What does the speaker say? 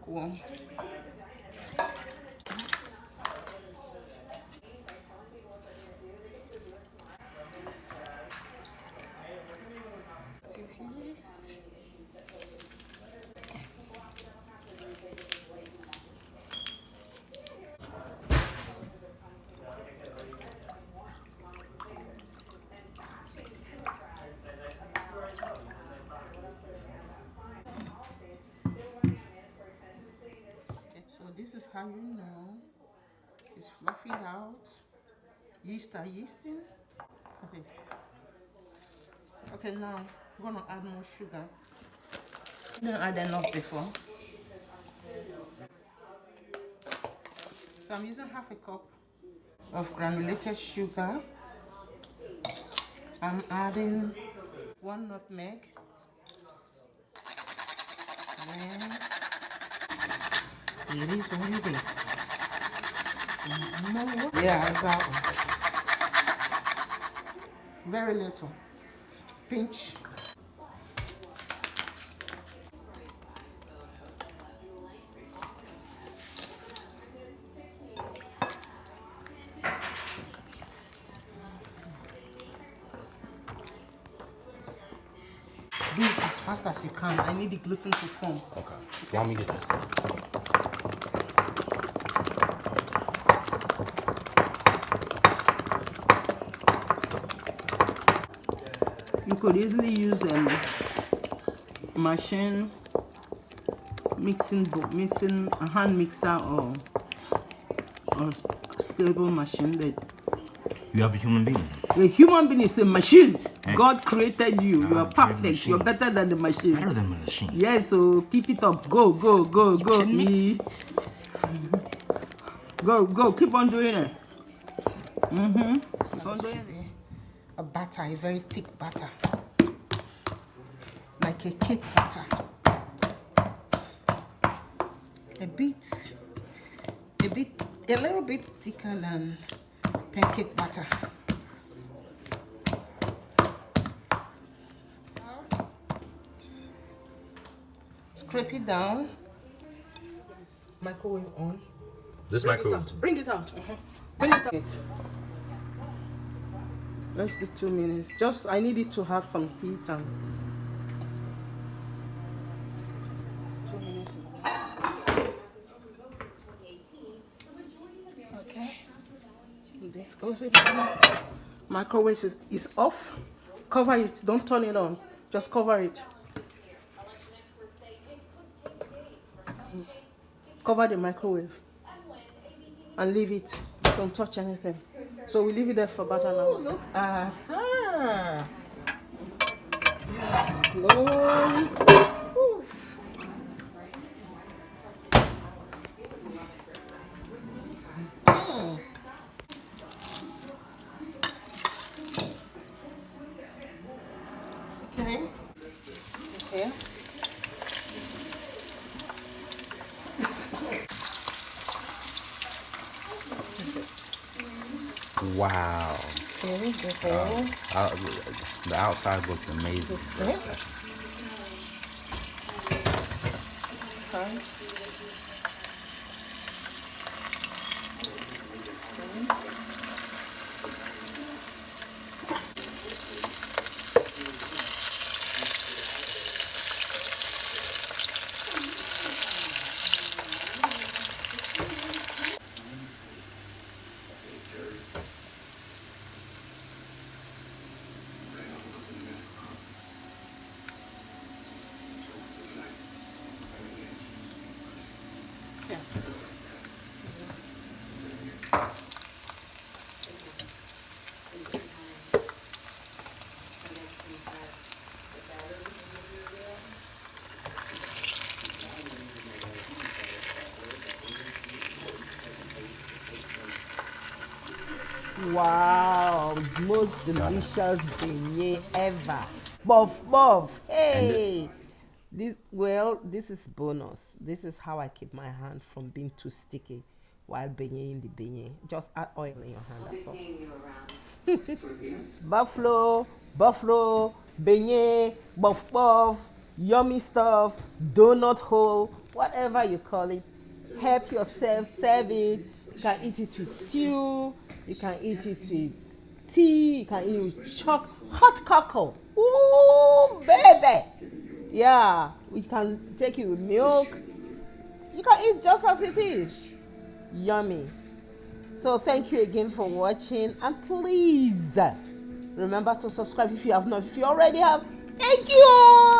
lukewarm. So this is how you know it's fluffy out. Yeast are yeasting. Okay. Okay, now we're gonna add more sugar. I didn't add enough before. So I'm using half a cup of granulated sugar. I'm adding 1 nutmeg. And it is what it is. Yeah, exactly. Very little. Pinch. Do it as fast as you can. I need the gluten to form. Okay. You want me to do this? You could easily use machine mixing a hand mixer or stable machine, but you have a human being. a human being is a machine. Hey. God created you. You are perfect. You're better than the machine. Better than the machine. Yes, so keep it up. Go, go, go, go. Go. Keep on doing it. Keep on doing it. A batter, a very thick batter. Like a cake batter. A little bit thicker than pancake batter. Scrape it down. Microwave on. This microwave? Bring it out. Bring it out. Let's do 2 minutes. Just, I need it to have some heat and 2 minutes. Okay. This goes in. Microwave is off. Cover it. Don't turn it on. Just cover it. Cover the microwave and leave it. Don't touch anything. So we leave it there for about an hour. Look. Glory. Okay. Wow. See the whole. The outside looks amazing. Okay. Wow, most delicious beignet ever. Bof. Hey. This is bonus. This is how I keep my hand from being too sticky while beigneting the beignet. Just add oil in your hand. That's all. Bofrot, beignet, bof, yummy stuff, donut hole, whatever you call it. Help yourself, serve it. You can eat it with stew, you can eat it with tea, you can eat it with hot cocoa. Ooh, baby. Yeah, we can take it with milk. You can eat just as it is. Yummy. So thank you again for watching, and please remember to subscribe if you have not. If you already have, thank you.